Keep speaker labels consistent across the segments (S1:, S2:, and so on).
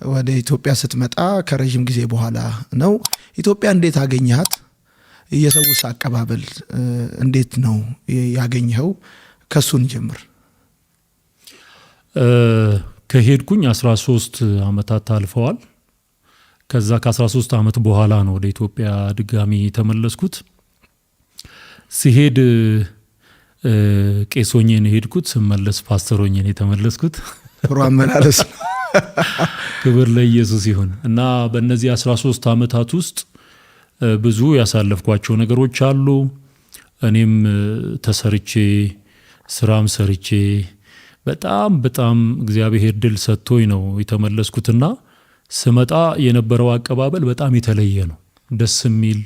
S1: ወደ ኢትዮጵያ ስትመጣ ከረጅም ጊዜ በኋላ ነው። ኢትዮጵያ እንዴት አገኘሃት? የሰውስ አቀባበል እንዴት ነው ያገኘኸው? ከሱን ጀምር።
S2: ከሄድኩኝ 13 ዓመታት አልፈዋል። ከዛ ከ13 ዓመት በኋላ ነው ወደ ኢትዮጵያ ድጋሚ ተመለስኩት። ሲሄድ ቄሶኜ ነው ሄድኩት፣ ስመለስ ፓስተሮኜ ነው የተመለስኩት።
S1: ጥሩ አመላለስ ነው።
S2: ክብር ለኢየሱስ ይሁን። እና በእነዚህ 13 ዓመታት ውስጥ ብዙ ያሳለፍኳቸው ነገሮች አሉ። እኔም ተሰርቼ ስራም ሰርቼ በጣም እግዚአብሔር ድል ሰጥቶኝ ነው የተመለስኩትና ስመጣ የነበረው አቀባበል በጣም የተለየ ነው። ደስ የሚል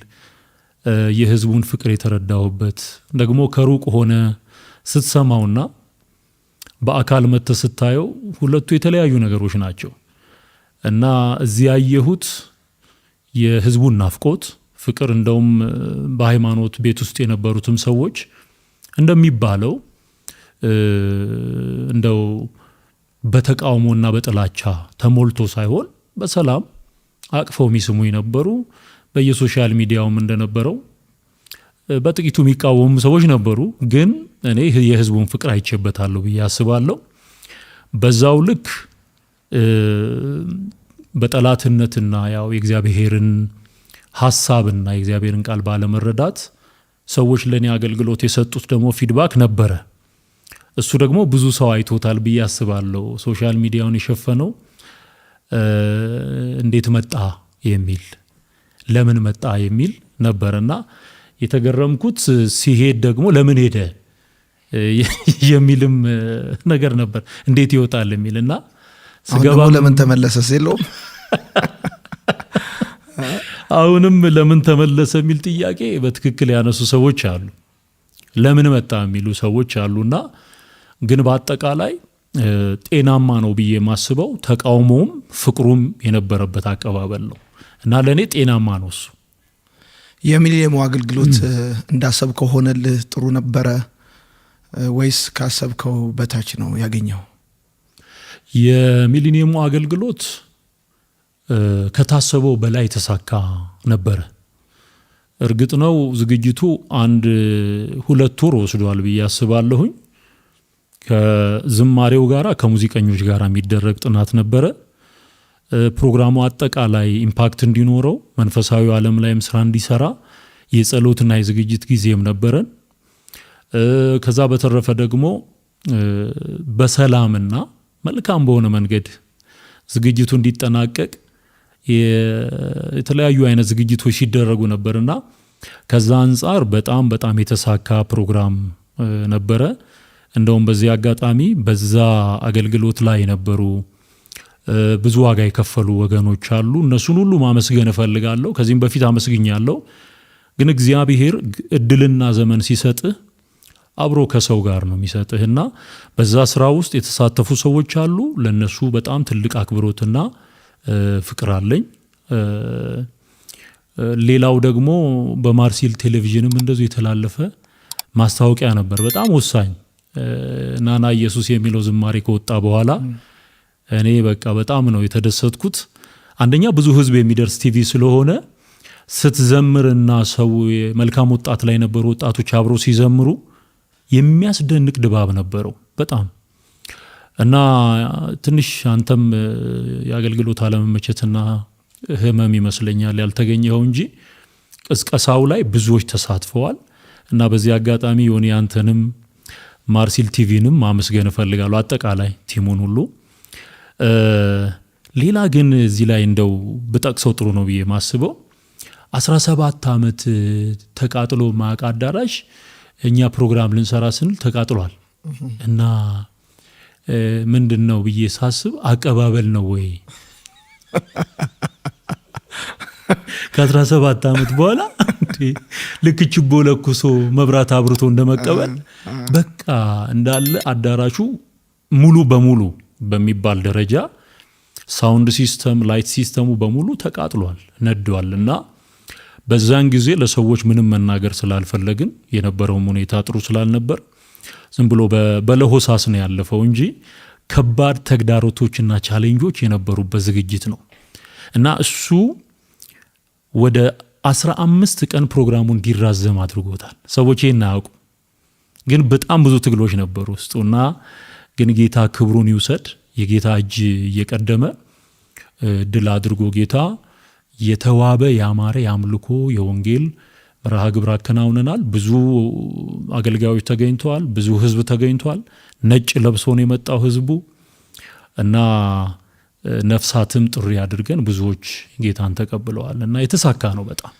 S2: የህዝቡን ፍቅር የተረዳሁበት፣ ደግሞ ከሩቅ ሆነ ስትሰማውና በአካል መጥተህ ስታየው ሁለቱ የተለያዩ ነገሮች ናቸው። እና እዚህ ያየሁት የህዝቡን ናፍቆት ፍቅር፣ እንደውም በሃይማኖት ቤት ውስጥ የነበሩትም ሰዎች እንደሚባለው እንደው በተቃውሞና በጥላቻ ተሞልቶ ሳይሆን በሰላም አቅፈው የሚስሙኝ ነበሩ። በየሶሻል ሚዲያውም እንደነበረው በጥቂቱ የሚቃወሙ ሰዎች ነበሩ። ግን እኔ የህዝቡን ፍቅር አይቼበታለሁ ብዬ አስባለሁ። በዛው ልክ በጠላትነትና ያው የእግዚአብሔርን ሐሳብና የእግዚአብሔርን ቃል ባለመረዳት ሰዎች ለኔ አገልግሎት የሰጡት ደግሞ ፊድባክ ነበረ። እሱ ደግሞ ብዙ ሰው አይቶታል ብዬ አስባለሁ። ሶሻል ሚዲያውን የሸፈነው እንዴት መጣ የሚል፣ ለምን መጣ የሚል ነበርና የተገረምኩት ሲሄድ ደግሞ ለምን ሄደ የሚልም ነገር ነበር። እንዴት ይወጣል የሚልና
S1: ስገባ ለምን ተመለሰ ሲለውም
S2: አሁንም ለምን ተመለሰ የሚል ጥያቄ በትክክል ያነሱ ሰዎች አሉ። ለምን መጣ የሚሉ ሰዎች አሉና ግን በአጠቃላይ ጤናማ ነው ብዬ ማስበው ተቃውሞም ፍቅሩም የነበረበት አቀባበል ነው እና ለኔ ጤናማ ነው እሱ።
S1: የሚሊኒየሙ አገልግሎት እንዳሰብከው ሆነልህ? ጥሩ ነበረ ወይስ ካሰብከው በታች ነው ያገኘው?
S2: የሚሊኒየሙ አገልግሎት ከታሰበው በላይ ተሳካ ነበረ። እርግጥ ነው ዝግጅቱ 1-2 ወር ወስዷል ብዬ አስባለሁኝ። ከዝማሬው ጋራ ከሙዚቀኞች ጋራ የሚደረግ ጥናት ነበረ። ፕሮግራሙ አጠቃላይ ኢምፓክት እንዲኖረው መንፈሳዊ ዓለም ላይም ስራ እንዲሰራ የጸሎትና የዝግጅት ጊዜም ነበረን። ከዛ በተረፈ ደግሞ በሰላምና መልካም በሆነ መንገድ ዝግጅቱ እንዲጠናቀቅ የተለያዩ አይነት ዝግጅቶች ሲደረጉ ነበርና ከዛ አንጻር በጣም የተሳካ ፕሮግራም ነበረ። እንደውም በዚህ አጋጣሚ በዛ አገልግሎት ላይ የነበሩ ብዙ ዋጋ የከፈሉ ወገኖች አሉ። እነሱን ሁሉ ማመስገን እፈልጋለሁ። ከዚህም በፊት አመስግኛለሁ። ግን እግዚአብሔር እድልና ዘመን ሲሰጥህ አብሮ ከሰው ጋር ነው የሚሰጥህና በዛ ስራ ውስጥ የተሳተፉ ሰዎች አሉ። ለነሱ በጣም ትልቅ አክብሮትና ፍቅር አለኝ። ሌላው ደግሞ በማርሲል ቴሌቪዥንም እንደዚሁ የተላለፈ ማስታወቂያ ነበር፣ በጣም ወሳኝ። ናና ኢየሱስ የሚለው ዝማሬ ከወጣ በኋላ እኔ በቃ በጣም ነው የተደሰትኩት። አንደኛ ብዙ ህዝብ የሚደርስ ቲቪ ስለሆነ ስትዘምርና ሰው መልካም ወጣት ላይ ነበሩ ወጣቶች አብሮ ሲዘምሩ የሚያስደንቅ ድባብ ነበረው በጣም። እና ትንሽ አንተም የአገልግሎት አለመመቸትና ህመም ይመስለኛል ያልተገኘው እንጂ ቅስቀሳው ላይ ብዙዎች ተሳትፈዋል። እና በዚህ አጋጣሚ ዮኒ አንተንም ማርሲል ቲቪንም ማመስገን እፈልጋለሁ፣ አጠቃላይ ቲሙን ሁሉ። ሌላ ግን እዚህ ላይ እንደው ብጠቅሰው ጥሩ ነው ብዬ ማስበው 17 ዓመት ተቃጥሎ ማቅ አዳራሽ እኛ ፕሮግራም ልንሰራ ስንል ተቃጥሏል። እና ምንድነው ብዬ ሳስብ አቀባበል ነው ወይ ከ17 ዓመት በኋላ ልክ ችቦ ለኩሶ መብራት አብርቶ እንደመቀበል በቃ እንዳለ አዳራሹ ሙሉ በሙሉ በሚባል ደረጃ ሳውንድ ሲስተም ላይት ሲስተሙ በሙሉ ተቃጥሏል ነዷልና በዛን ጊዜ ለሰዎች ምንም መናገር ስላልፈለግን የነበረው ሁኔታ ጥሩ ስላልነበር ዝም ብሎ በለሆሳስ ነው ያለፈው እንጂ ከባድ ተግዳሮቶችና ቻሌንጆች የነበሩበት ዝግጅት ነው እና እሱ ወደ 15 ቀን ፕሮግራሙ እንዲራዘም አድርጎታል። ሰዎች ይሄን አያውቁ፣ ግን በጣም ብዙ ትግሎች ነበሩ ውስጡና ግን ጌታ ክብሩን ይውሰድ። የጌታ እጅ እየቀደመ ድል አድርጎ ጌታ የተዋበ ያማረ የአምልኮ የወንጌል መርሃ ግብር አከናውነናል። ብዙ አገልጋዮች ተገኝተዋል። ብዙ ህዝብ ተገኝቷል። ነጭ ለብሶ ነው የመጣው ህዝቡ እና ነፍሳትም ጥሪ አድርገን ብዙዎች ጌታን ተቀብለዋል እና የተሳካ ነው በጣም።